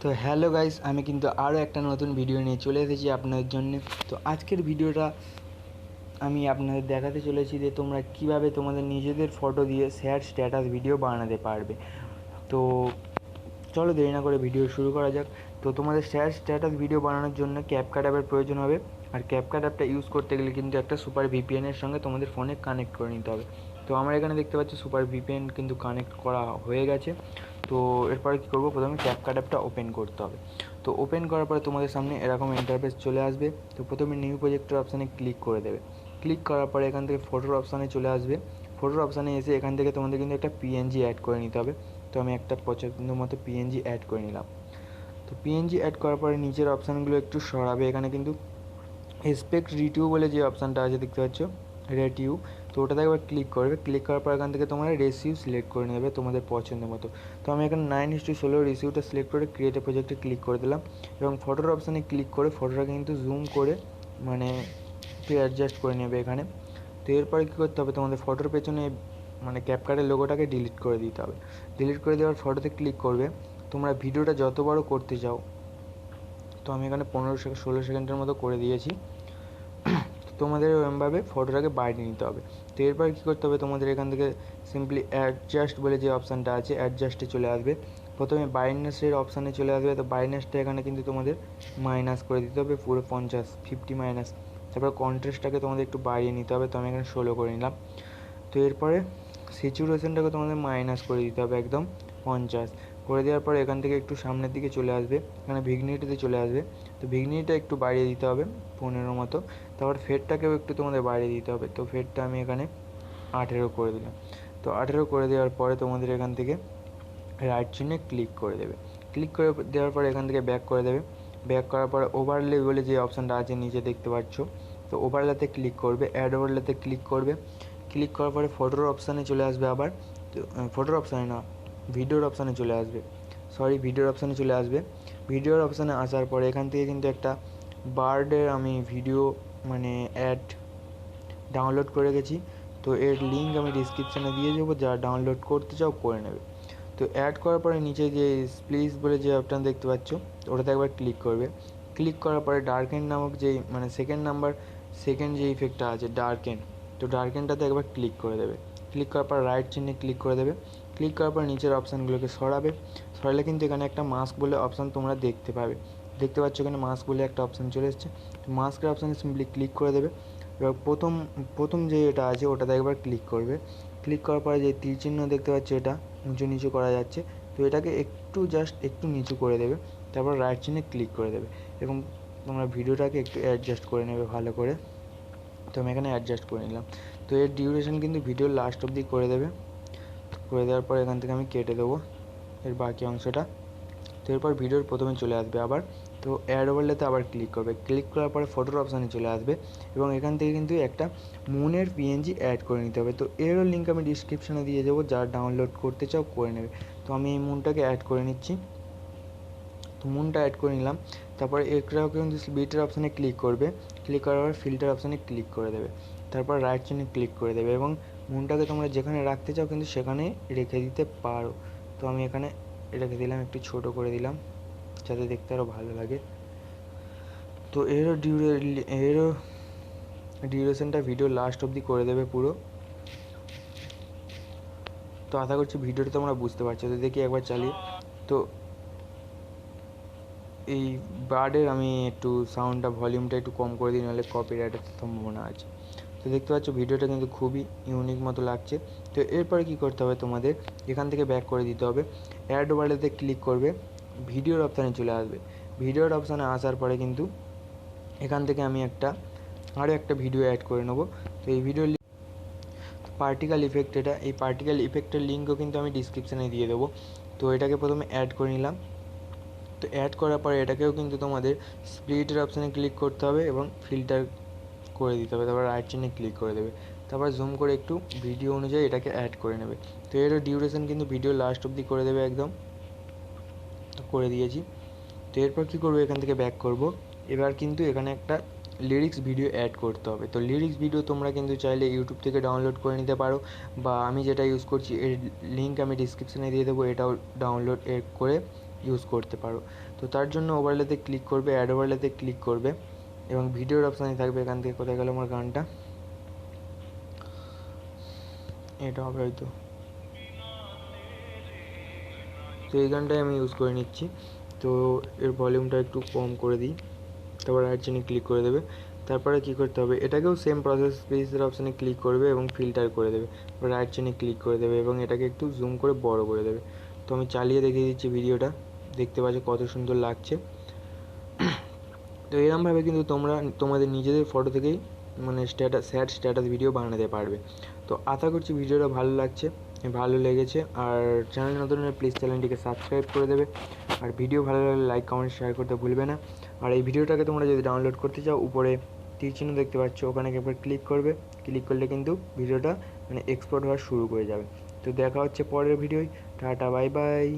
তো hello guys, আমি কিন্তু আরও একটা নতুন ভিডিও নিয়ে চলে এসেছি আপনাদের জন্য। তো আজকের ভিডিওটা আমি আপনাদের দেখাতে চলেছি যে তোমরা কিভাবে তোমাদের নিজেদের ফটো দিয়ে শেয়ার স্ট্যাটাস ভিডিও বানাতে পারবে। তো চলো দেরি না করে ভিডিও শুরু করা যাক। তো তোমাদের শেয়ার স্ট্যাটাস ভিডিও বানানোর জন্য ক্যাপকাট অ্যাপের প্রয়োজন হবে। আর ক্যাপকাট অ্যাপটা ইউজ করতে গেলে কিন্তু একটা সুপার ভিপিএনের সঙ্গে তোমাদের ফোনে কানেক্ট করে নিতে হবে। তো আমার এখানে দেখতে পাচ্ছি সুপার ভিপিএন কিন্তু কানেক্ট করা হয়ে গেছে। তো এরপরে কী করবো, প্রথমে ক্যাপকাট অ্যাপটা ওপেন করতে হবে। তো ওপেন করার পরে তোমাদের সামনে এরকম ইন্টারফেস চলে আসবে। তো প্রথমে নিউ প্রজেক্টর অপশানে ক্লিক করে দেবে। ক্লিক করার পরে এখান থেকে ফটোর অপশানে চলে আসবে। ফটোর অপশানে এসে এখান থেকে তোমাদের কিন্তু একটা পিএনজি অ্যাড করে নিতে হবে। তো আমি একটা পছন্দ মতো পিএনজি অ্যাড করে নিলাম। তো পিএনজি অ্যাড করার পরে নিচের অপশানগুলো একটু সরাবে। এখানে কিন্তু এসপেক্ট রিটিউ বলে যে অপশানটা আছে দেখতে পাচ্ছ, রেটিউ, তো ওটাতে একবার ক্লিক করবে। ক্লিক করার পর এখান থেকে তোমরা রেসিউ সিলেক্ট করে নেবে তোমাদের পছন্দ মতো। তো আমি এখানে 9:16 রেসিউটা সিলেক্ট করে ক্রিয়েট এ প্রজেক্টে ক্লিক করে দিলাম এবং ফটোর অপশানে ক্লিক করে ফটোটাকে কিন্তু জুম করে মানে একটু অ্যাডজাস্ট করে নেবে এখানে। তো এরপরে কী করতে হবে, তোমাদের ফটোর পেছনে মানে ক্যাপকাটের লোগোটাকে ডিলিট করে দিতে হবে। ডিলিট করে দেওয়ার ফটোতে ক্লিক করবে। তোমরা ভিডিওটা যত বড় করতে চাও, তো আমি এখানে 15-16 সেকেন্ডের মতো করে দিয়েছি। তোমাদের ওরমভাবে ফটোটাকে বাইরে নিতে হবে। তো এরপর কী করতে হবে, তোমাদের এখান থেকে সিম্পলি অ্যাডজাস্ট বলে যে অপশানটা আছে অ্যাডজাস্টে চলে আসবে। প্রথমে ব্রাইটনেসের অপশানে চলে আসবে। তো ব্রাইটনেসটা এখানে কিন্তু তোমাদের মাইনাস করে দিতে হবে পুরো 50 মাইনাস। তারপর কন্ট্রাস্টটাকে তোমাদের একটু বাড়িয়ে নিতে হবে। তো আমি এখানে 16 করে নিলাম। তো এরপরে স্যাচুরেশনটাকে তোমাদের মাইনাস করে দিতে হবে একদম 50 করে দেওয়ার পরে এখান থেকে একটু সামনের দিকে চলে আসবে। এখানে ভিগনিটিতে চলে আসবে। তো ভিগনিটিটা একটু বাড়িয়ে দিতে হবে 15 মতো। তারপর ফেডটাকেও একটু তোমাদের বাড়িয়ে দিতে হবে। তো ফেডটা আমি এখানে 18 করে দিলাম। তো 18 করে দেওয়ার পরে তোমাদের এখান থেকে রাইট চিহ্নে ক্লিক করে দেবে। ক্লিক করে দেওয়ার পরে এখান থেকে ব্যাক করে দেবে। ব্যাক করার পরে ওভারলে বলে যে অপশানটা আছে নিচে দেখতে পাচ্ছ, তো ওভারলেতে ক্লিক করবে, অ্যাড ওভারলেতে ক্লিক করবে। ক্লিক করার পরে ফটোর অপশানে চলে আসবে আবার। তো ফটোর অপশানে না, ভিডিওর অপশানে চলে আসবে। ভিডিওর অপশানে চলে আসবে। ভিডিওর অপশানে আসার পরে এখান থেকে কিন্তু একটা বার্ডের আমি ভিডিও মানে অ্যাড ডাউনলোড করে গেছি। তো এর লিঙ্ক আমি ডিসক্রিপশানে দিয়ে দেবো, যারা ডাউনলোড করতে চাও করে নেবে। তো অ্যাড করার পরে নিচে যে স্প্লিস বলে যে অপশান দেখতে পাচ্ছ, ওটাতে একবার ক্লিক করবে। ক্লিক করার পরে ডার্কেন নামক যেই মানে সেকেন্ড যে ইফেক্টটা আছে ডার্কেন, তো ডার্কেনটাতে একবার ক্লিক করে দেবে। ক্লিক করার পর রাইট চিহ্নে ক্লিক করে দেবে। ক্লিক করার পর নিচের অপশানগুলোকে সরাবে। সরালে কিন্তু এখানে একটা মাস্ক বলে অপশান তোমরা দেখতে পাবে। দেখতে পাচ্ছ এখানে মাস্ক বলে একটা অপশান চলে এসেছে। তো মাস্কের অপশানে সিম্পলি ক্লিক করে দেবে। এবার প্রথম যে এটা আছে ওটাতে একবার ক্লিক করবে। ক্লিক করার পরে যে তীর চিহ্ন দেখতে পাচ্ছ, এটা নিচু করা যাচ্ছে। তো এটাকে একটু নিচু করে দেবে। তারপর রাইট চিহ্নে ক্লিক করে দেবে এবং তোমরা ভিডিওটাকে একটু অ্যাডজাস্ট করে নেবে ভালো করে। তো আমি এখানে অ্যাডজাস্ট করে নিলাম। তো এর ডিউরেশন কিন্তু ভিডিওর লাস্ট অবধি করে দেবে। করে দেওয়ার পর এখান থেকে আমি কেটে দেবো এর বাকি অংশটা। তো এরপর ভিডিওর প্রথমে চলে আসবে আবার। তো অ্যাড ওভারলেতে আবার ক্লিক করবে। ক্লিক করার পরে ফটোর অপশানে চলে আসবে এবং এখান থেকে কিন্তু একটা মুনের পিএনজি অ্যাড করে নিতে হবে। তো এরও লিঙ্ক আমি ডিসক্রিপশানে দিয়ে দেবো, যারা ডাউনলোড করতে চাও করে নেবে। তো আমি এই মুনটাকে অ্যাড করে নিচ্ছি। তো মুনটা অ্যাড করে নিলাম। তারপরে এটাও কিন্তু বিটের অপশানে ক্লিক করবে। ক্লিক করার পর ফিল্টার অপশানে ক্লিক করে দেবে। তারপর রাইট চিহ্নে ক্লিক করে দেবে এবং মুনটাকে তোমরা যেখানে রাখতে চাও কিন্তু সেখানে রেখে দিতে পারো। তো আমি এখানে রেখে দিলাম, একটু ছোট করে দিলাম যাতে দেখতে আরও ভালো লাগে। তো এরও ডিউরেশনটা ভিডিও লাস্ট অবধি করে দেবে পুরো। তো আশা করছি ভিডিওটা তোমরা বুঝতে পারছো। তো দেখি একবার চালিয়ে। তো এই বার্ডের আমি একটু সাউন্ডটা ভলিউমটা একটু কম করে দিই, নাহলে কপিরাইটের সম্ভাবনা আছে। তো দেখতে পাচ্ছ ভিডিওটা কিন্তু খুবই ইউনিক মতো লাগছে। তো এরপরে কী করতে হবে, তোমাদের এখান থেকে ব্যাক করে দিতে হবে। অ্যাড ওভারলেতে ক্লিক করবে, ভিডিওর অপশানে চলে আসবে। ভিডিওর অপশানে আসার পরে কিন্তু এখান থেকে আমি আরও একটা ভিডিও অ্যাড করে নেবো। তো এই ভিডিওর পার্টিকেল ইফেক্ট, এই পার্টিকেল ইফেক্টের লিঙ্কও কিন্তু আমি ডিসক্রিপশানে দিয়ে দেবো। তো এটাকে প্রথমে অ্যাড করে নিলাম। তো অ্যাড করার পরে এটাকেও কিন্তু তোমাদের স্প্লিটের অপশানে ক্লিক করতে হবে এবং ফিল্টার করে দিতে হবে। তারপর রাইট চিহ্নে ক্লিক করে দেবে। তারপর জুম করে একটু ভিডিও অনুযায়ী এটাকে অ্যাড করে নেবে। তো এরও ডিউরেশন কিন্তু ভিডিও লাস্ট অবধি করে দেবে একদম। তো করে দিয়েছি। তো এরপর কী করবো, এখান থেকে ব্যাক করব। এবার কিন্তু এখানে একটা লিরিক্স ভিডিও অ্যাড করতে হবে। তো লিরিক্স ভিডিও তোমরা কিন্তু চাইলে ইউটিউব থেকে ডাউনলোড করে নিতে পারো, বা আমি যেটা ইউজ করছি এর লিঙ্ক আমি ডিসক্রিপশানে দিয়ে দেবো, এটাও ডাউনলোড করে ইউজ করতে পারো। তো তার জন্য ওভারলেতে ক্লিক করবে, অ্যাড ওভারলেতে ক্লিক করবে এবং ভিডিওর অপশানে থাকবে, এখান থেকে কোথায় গেল আমার গানটা, এটা হবে হয়তো। তো এই গানটাই আমি ইউজ করে নিচ্ছি। তো এর ভলিউমটা একটু কম করে দিই, তারপর অ্যাড চেনে ক্লিক করে দেবে। তারপরে কী করতে হবে, এটাকেও সেম প্রসেস, স্পেসের অপশানে ক্লিক করবে এবং ফিল্টার করে দেবে, তারপর রাইট চেনে ক্লিক করে দেবে এবং এটাকে একটু জুম করে বড় করে দেবে। তো আমি চালিয়ে দেখিয়ে দিচ্ছি ভিডিওটা, দেখতে পাচ্ছ কত সুন্দর লাগছে। তো এরমভাবে কিন্তু তোমরা তোমাদের নিজেদের ফটো থেকেই মানে স্যাড স্ট্যাটাস ভিডিও বানাতে পারবে। তো আশা করছি ভিডিওটা ভালো লাগছে, ভালো লেগেছে। আর চ্যানেল নতুন হলে প্লিজ চ্যানেলটিকে সাবস্ক্রাইব করে দেবে। আর ভিডিও ভালো লাগলে লাইক কমেন্ট শেয়ার করতে ভুলবে না। আর এই ভিডিওটাকে তোমরা যদি ডাউনলোড করতে চাও, উপরে তীর চিহ্ন দেখতে পাচ্ছ, ওখানে একবার ক্লিক করবে। ক্লিক করলে কিন্তু ভিডিওটা মানে এক্সপোর্ট হওয়া শুরু করে যাবে। তো দেখা হচ্ছে পরের ভিডিওয়। Tata, bye bye.